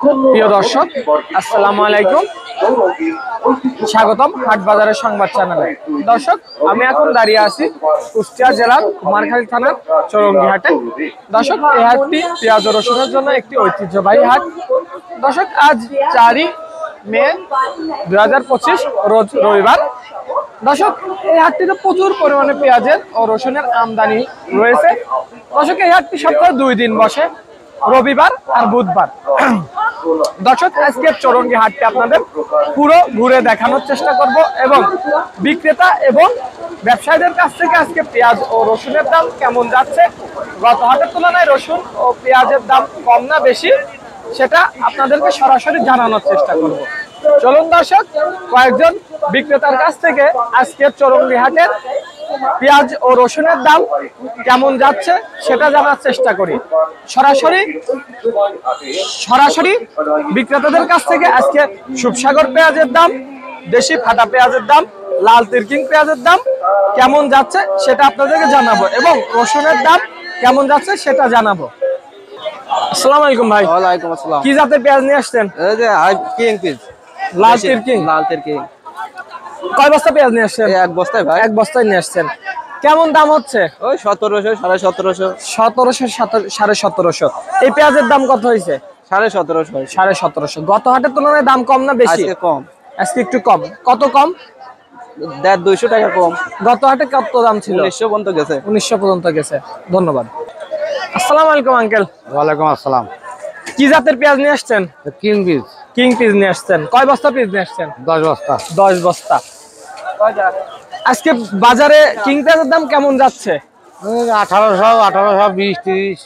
প্রিয় দর্শক, আসসালামু আলাইকুম। স্বাগতম হাট বাজারের সংবাদ চ্যানেলে। দর্শক, আমি এখন দাঁড়িয়ে আছি কুষ্টিয়া জেলার কুমারখালী থানার চৌরঙ্গি হাটে। দর্শক, এই হাটটি পেঁয়াজ ও রসুনের জন্য একটি ঐতিহ্যবাহী হাট। দর্শক, আজ 4 মে 2025 রোজ রবিবার। দর্শক, এই হাটটিতে প্রচুর পরিমাণে পেঁয়াজের ও রসুনের আমদানি রয়েছে। দর্শক, এই হাটটি সপ্তাহে 2 দিন বসে, রবিবার আর বুধবার। দর্শক, আজকের চৌরঙ্গি হাটটি আপনাদের পুরো ঘুরে দেখানোর চেষ্টা করব এবং বিক্রেতা এবং ব্যবসায়ীদের কাছ থেকে আজকে পেঁয়াজ ও রসুনের দাম কেমন যাচ্ছে, গত হাটের তুলনায় রসুন ও পেঁয়াজের দাম কম না বেশি, সেটা আপনাদেরকে সরাসরি জানানোর চেষ্টা করব। চলুন দর্শক, কয়েকজন বিক্রেতার কাছ থেকে আজকের চৌরঙ্গি হাটের পেঁয়াজ ও রসুনের দাম কেমন যাচ্ছে সেটা জানার চেষ্টা করি। সরাসরি বিক্রেতাদের কাছ থেকে আজকে সুপসাগর পেঁয়াজের দাম, দেশি ফাটা পেঁয়াজের দাম, লাল তিরকিং পেঁয়াজের দাম কেমন যাচ্ছে সেটা আপনাদেরকে জানাবো এবং রসুনের দাম কেমন যাচ্ছে সেটা জানাবো। আসসালামু আলাইকুম ভাই। ওয়ালাইকুম আসসালাম। কি জাতের পেঁয়াজ নিয়ে আসছেন? এই যে কিং পিস, লাল তিরকিং। লাল তিরকিং। কয় বস্তা পেঁয়াজ নিয়ে আসছেন? এক বস্তায় ভাই। এক বস্তায় নিয়ে আসছেন। কেমন দাম হচ্ছে? ওই 1700 1750। 1700 1750। এই পেঁয়াজের দাম কত হয়েছে? 1750। 1750। গত হাটের তুলনায় দাম কম না বেশি? আজকে কম, আজকে একটু কম। কত কম? 150 টাকা কম। গত হাটে কত দাম ছিল? 1900 পর্যন্ত গেছে। 1900 পর্যন্ত গেছে। ধন্যবাদ। আসসালামু আলাইকুম আঙ্কেল। ওয়ালাইকুম আসসালাম। কি জাতের পেঁয়াজ নিয়ে আসছেন? কিং পিস কিং পিস নিয়ে আসছেন। কয় বস্তা পিস নিয়ে আসছেন? 10 বস্তা। 10 বস্তা। আজকে বাজারে কিং পেঁয়াজের দাম কেমন যাচ্ছে? 1800 1820 30।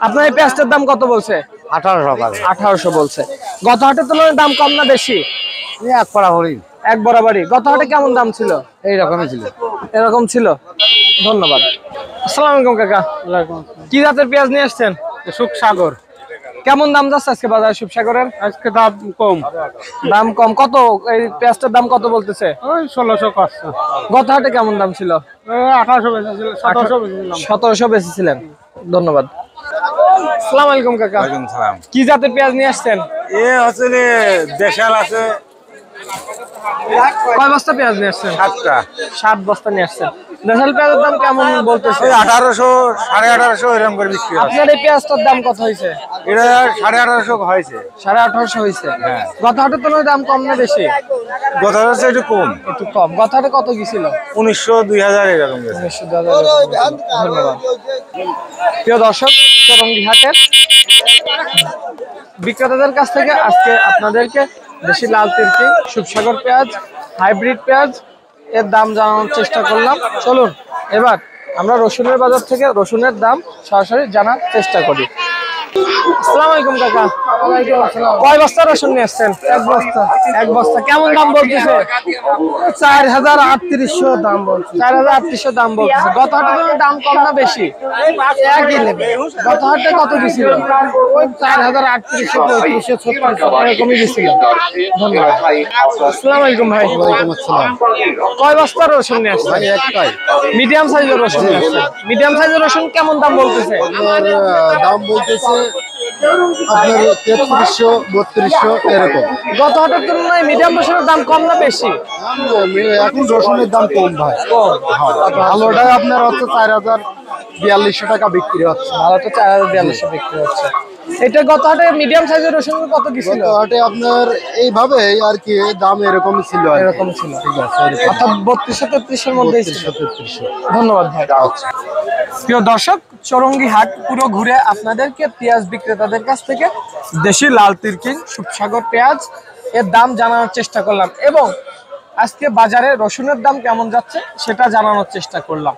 আপনার এই পেঁয়াজটার দাম কত বলছে? 1800 টাকা। 1800 বলছে। গত হাটের তুলনায় দাম কম না বেশি? এক বরাবরই, এক বরাবরই। গত হাটে কেমন দাম ছিল? এই রকমই ছিল। এরকম ছিল। ধন্যবাদ। আসসালামু আলাইকুম কাকা। কি জাতের পেঁয়াজ নিয়ে আসছেন? সুখসাগর। কেমন দাম যাচ্ছে আজকে বাজারে সুপসাগরের? আজকে দাম কম। দাম কম। কত এই পেঁয়াজটার দাম কত বলতেছে? ওই 1600 কষ্ট। গত হাটে কেমন দাম ছিল? 1800 বেচেছিল, 1700 বেচেছিলাম। 1700 বেচেছিলেন। ধন্যবাদ। আসসালামু আলাইকুম কাকা। ওয়ালাইকুম সালাম। কি জাতের পেঁয়াজ নিয়ে আসছেন? এ হচ্ছে দেশাল আছে কয় বস্তা পেঁয়াজ নিয়ে আসছেন? 7টা। 7 বস্তা নিয়ে আসছেন। দেশাল পেঁয়াজের দাম কেমন বলতেছে? 1800 1850 এরকম করে বিক্রি হয়। আপনার এই পেঁয়াজটার দাম কত হয়েছে? এটা 1850 হয়েছে। 1850 হয়েছে। হ্যাঁ। গত হাটের তুলনায় দাম কম না বেশি? গত হচ্ছে একটু কম, একটু কম। গত হাটে কত গেছিল? 1900 2000 এরকম গেছে। ধন্যবাদ। প্রিয় দর্শক, চৌরঙ্গি হাটের বিক্রেতাদের কাছ থেকে আজকে আপনাদেরকে দেশি লাল তিরকি, সুপসাগর পেঁয়াজ, হাইব্রিড পেঁয়াজ এর দাম জানানোর চেষ্টা করলাম। চলুন এবার আমরা রসুনের বাজার থেকে রসুনের দাম সরাসরি জানার চেষ্টা করি। আসসালামু আলাইকুম কাকা। কয় বস্তা রসুন নিয়ে আসছেন? এক বস্তা। এক বস্তা। কেমন দাম বলতেছে? 4800 দাম বলছে। 4800 দাম বলতেছে। গত হাটে দাম কম না বেশি? একই নেবে। গত হাটে কত গেছিল? ওই 4800 3500 3600 এরকমই গেছিল। ধন্যবাদ। আসসালামু আলাইকুম ভাই। ওয়ালাইকুম আসসালাম। কয় বস্তা রসুন নিয়ে আসছেন? একটাই। মিডিয়াম সাইজের রসুন নিয়ে আসছেন। মিডিয়াম সাইজের রসুন কেমন দাম বলতেছে? দাম বলতেছে আপনার 3300 3200 এরকম। গত হাটের তুলনায় মিডিয়াম রসুনের দাম কম না বেশি? এখন রসুনের দাম কম ভাই। ভালোটাই আপনার হচ্ছে 4042 টাকা বিক্রি হচ্ছে। ভালো তো 4042 বিক্রি হচ্ছে। এটা গত হাটে মিডিয়াম সাইজের রসুন কত গেছিল? হাটে আপনার এইভাবে আর কি দাম এরকমই ছিল। এরকম ছিল। ঠিক আছে, অর্থাৎ 3200 3300 মধ্যেই ছিল। 3300। ধন্যবাদ ভাই। প্রিয় দর্শক, চৌরঙ্গি হাট পুরো ঘুরে আপনাদেরকে পেঁয়াজ বিক্রেতাদের কাছ থেকে দেশি লাল তিরকিং, সুপসাগর পেঁয়াজ এর দাম জানানোর চেষ্টা করলাম এবং আজকে বাজারে রসুনের দাম কেমন যাচ্ছে সেটা জানানোর চেষ্টা করলাম।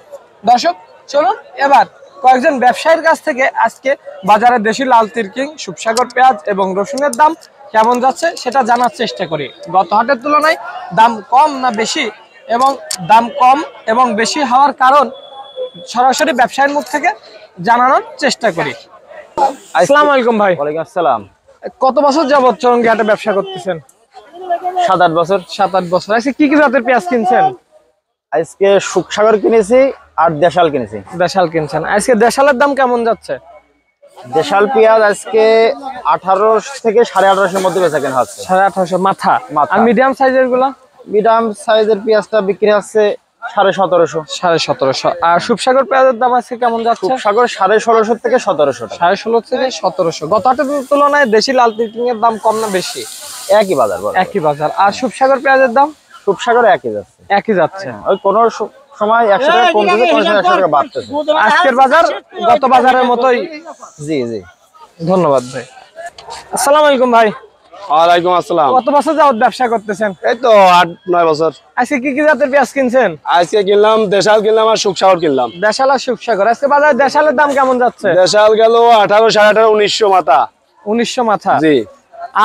দর্শক, চলুন এবার কয়েকজন ব্যবসায়ীর কাছ থেকে আজকে বাজারে দেশি লাল তিরকিং, সুপসাগর পেঁয়াজ এবং রসুনের দাম কেমন যাচ্ছে সেটা জানার চেষ্টা করি। গত হাটের তুলনায় দাম কম না বেশি এবং দাম কম এবং বেশি হওয়ার কারণ সরাসরি ব্যবসায়ীর মুখ থেকে জানানোর চেষ্টা করি। আসসালামু আলাইকুম ভাই। ওয়ালাইকুম আসসালাম। কত বছর যাবত চৌরঙ্গি হাটে ব্যবসা করতেছেন? 7-8 বছর। 7-8 বছর। আজকে কি কি জাতের পেঁয়াজ কিনছেন? আজকে সুখসাগর কিনেছি আর দেশাল কিনেছি। দেশাল কিনছেন। আজকে দেশালের দাম কেমন যাচ্ছে? দেশাল পেঁয়াজ আজকে 18 থেকে 18.5 মধ্যে বেচা কেনা হচ্ছে। 1850 মাথা। মাথা। আর মিডিয়াম সাইজের গুলো? মিডিয়াম সাইজের পেঁয়াজটা বিক্রি হচ্ছে 1750। 1750। আর সুপসাগর পেঁয়াজের দাম আছে কেমন যাচ্ছে? সাগর 1650 থেকে 1700 টাকা। 1650 থেকে 1700। গত হাটের তুলনায় দেশি লাল তিরকিং এর দাম কম না বেশি? একই বাজার বরাবর। একই বাজার। আর সুপসাগর পেঁয়াজের দাম? সুপসাগর একই যাচ্ছে। একই যাচ্ছে। ওই কোন সময় 100 টাকা কমতেছে, কোন সময় 100 টাকা বাড়তেছে। আজকের বাজার গত বাজারের মতোই। জি জি, ধন্যবাদ ভাই। আসসালামু আলাইকুম ভাই। ওয়ালাইকুম আসসালাম। কত বছর যাবত ব্যবসা করতেছেন? এই তো 8-9 বছর। আজকে কি কি জাতের পেঁয়াজ কিনছেন? আজকে কিনলাম দেশাল, কিনলাম আর সুখসাগর কিনলাম। দেশাল আর সুপসাগর। আজকে বাজারে দেশালের দাম কেমন যাচ্ছে? দেশাল গেল 18, 18.5, 1900 মাথা। 1900 মাথা। জি।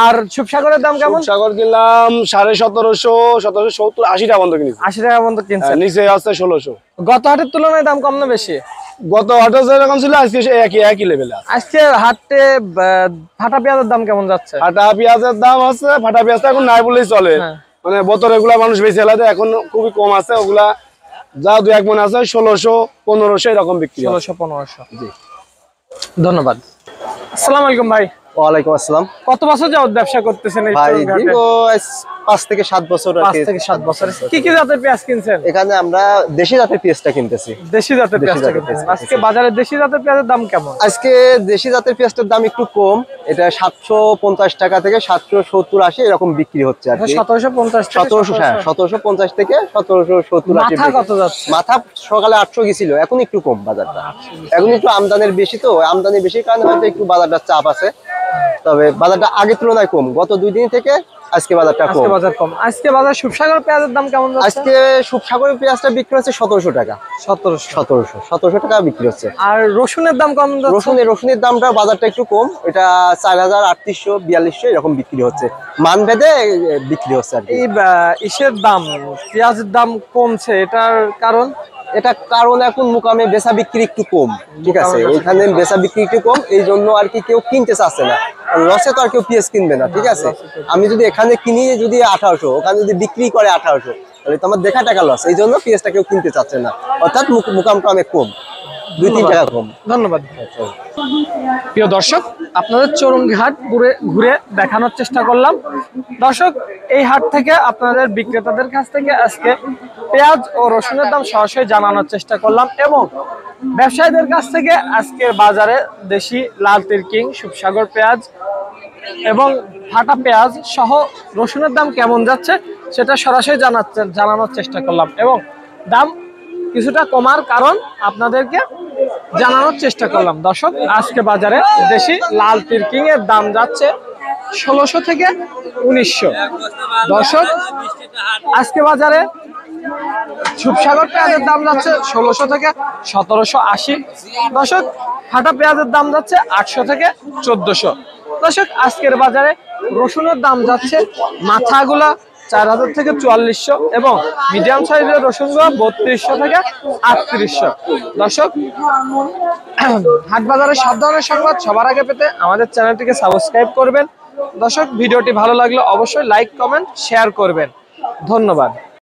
আর সুপসাগরের দাম কেমন? সুখসাগর কিনলাম 1750, 1770, 80 টাকা পর্যন্ত কিনেছি। 80 টাকা পর্যন্ত কিনছেন। নিচে আছে 1600। গত হাটের তুলনায় দাম কম না বেশি? গত হাটে যেরকম ছিল আজকে সে একই লেভেলে আছে। আজকে হাটে ফাটা পেঁয়াজের দাম কেমন যাচ্ছে? ফাটা পেঁয়াজের দাম আছে, ফাটা পেঁয়াজটা এখন নাই বলেই চলে। হ্যাঁ। মানে বোতল এগুলা মানুষ বেশি এলাতে এখন খুবই কম আছে। ওগুলা যা 2-1 মন আছে 1600, 1500 এরকম বিক্রি হয়। 1600-1500। জি, ধন্যবাদ। আসসালামু আলাইকুম ভাই। ওয়ালাইকুম আসসালাম। কত বছর যাবত ব্যবসা করতেছেন এই ভাই চৌরাহাটে? দীর্ঘ 5 থেকে 7 বছর আর 5 কি। থেকে 7 বছর। কি কি জাতের পেঁয়াজ কিনছেন? এখানে আমরা দেশি জাতের পেঁয়াজটা কিনতেছি। দেশি জাতের পেঁয়াজটা জাতের কিনতেছেন। পেঁয়াজ আজকে বাজারে দেশি জাতের পেঁয়াজের দাম কেমন? আজকে দেশি জাতের পেঁয়াজটার দাম একটু কম, এটা 750 টাকা থেকে 770-80 এরকম বিক্রি হচ্ছে আর কি। 1750 থেকে 1750 থেকে 1770-80 মাথা কত যাচ্ছে? মাথা সকালে 800 গেছিল, এখন একটু কম বাজারটা। এখন একটু আমদানির বেশি, তো আমদানি বেশির কারণে হয়তো একটু বাজারটা চাপ আছে। তবে বাজারটা আগের তুলনায় কম, গত 2 দিন থেকে আজকে বাজারটা কম। আজকে বাজার কম। আজকে বাজার সুপসাগর পেঁয়াজের দাম কেমন যাচ্ছে? আজকে সুপসাগরের পেঁয়াজটা বিক্রি হচ্ছে 1700 টাকা। 1700 টাকা বিক্রি হচ্ছে। আর রসুনের দাম কেমন যাচ্ছে? রসুনের দামটা বাজারটা একটু কম, এটা 4800-4200 এরকম বিক্রি হচ্ছে, মানভেদে বিক্রি হচ্ছে আর কি। এই ইসের দাম, পেঁয়াজের দাম কমছে, এটার কারণ? এটা কারণ এখন মুকামে বেচা বিক্রি একটু কম, ঠিক আছে, এখানে বেচা বিক্রি একটু কম, এই জন্য আর কি কেউ কিনতে চাচ্ছে না। লসে তো আর কেউ পেঁয়াজ কিনবে না, ঠিক আছে। আমি যদি এখানে কিনি যদি 1800, ওখানে যদি বিক্রি করে 1800, তাহলে তো আমার দেখা টাকা লস, এই জন্য পেঁয়াজটা কেউ কিনতে চাচ্ছে না, অর্থাৎ মুকামটা অনেক কম, 2-3 টাকা কম। ধন্যবাদ। প্রিয় দর্শক, আপনাদের চৌরঙ্গী হাট ঘুরে দেখানোর চেষ্টা করলাম। দর্শক, এই হাট থেকে আপনাদের বিক্রেতাদের কাছ থেকে আজকে পেঁয়াজ ও রসুনের দাম সরাসরি জানানোর চেষ্টা করলাম এবং ব্যবসায়ীদের কাছ থেকে আজকের বাজারে দেশি লাল তিরকিং, সুপসাগর পেঁয়াজ এবং ফাটা পেঁয়াজ সহ রসুনের দাম কেমন যাচ্ছে সেটা সরাসরি জানানোর চেষ্টা করলাম এবং দাম কিছুটা কমার কারণ আপনাদেরকে জানানোর চেষ্টা করলাম। দর্শক, আজকে বাজারে দেশি লাল তিরকিং এর দাম যাচ্ছে 1600 থেকে 1900। দর্শক, আজকে বাজারে সুপসাগর পেঁয়াজের দাম যাচ্ছে 1600 থেকে 1780। দর্শক, ফাটা পেঁয়াজের দাম যাচ্ছে 800 থেকে 1400। দর্শক, আজকের বাজারে রসুনের দাম যাচ্ছে মাথাগুলা 4000 থেকে 4400 এবং মিডিয়াম সাইজের রসুনগুলো 3200 থেকে 3800। দর্শক, হাট বাজারের সব ধরনের সংবাদ সবার আগে পেতে আমাদের চ্যানেলটিকে সাবস্ক্রাইব করবেন। দর্শক, ভিডিওটি ভালো লাগলে অবশ্যই লাইক, কমেন্ট, শেয়ার করবেন। ধন্যবাদ।